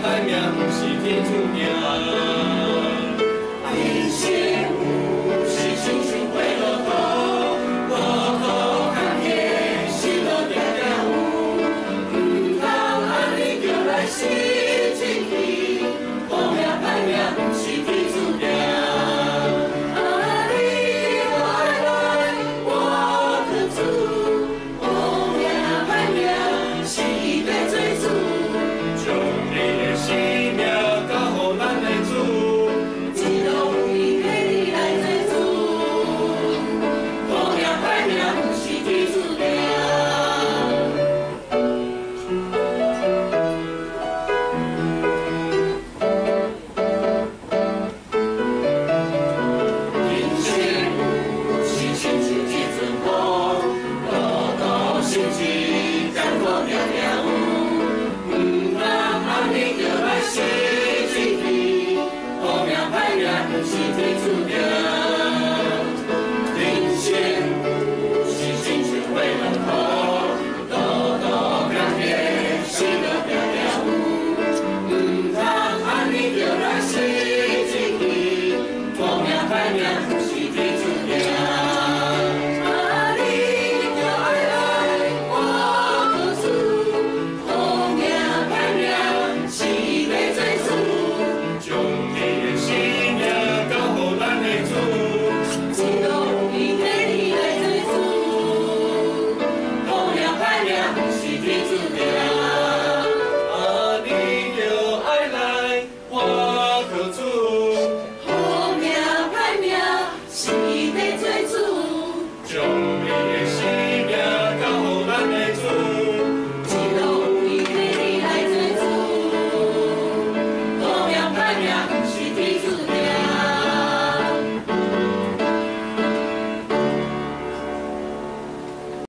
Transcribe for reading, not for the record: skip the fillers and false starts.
歹命不是天注定。人生有时亲像过路途，路途坎坷，心路定定有，唔通安尼就来死进去。好命歹命不是天注定。啊，你我爱来，我肯做。好命歹命是伊在做主。将你的生命交予咱的主，一路有伊替你来做主。好命歹命不是天注定。人生有时亲像一阵风，路途甚至艰苦定定有，唔通安尼就来死进去。好命歹命不是天注定。人生有时亲像过路途，路途坎坷，心路定定有，唔通安尼就来死进去。好命歹命不是天注定。啊，你就爱来，我可做。好命歹命是伊要做主，将你的生命交予咱的主，一路有伊替你来做主。好命歹命不是天注定。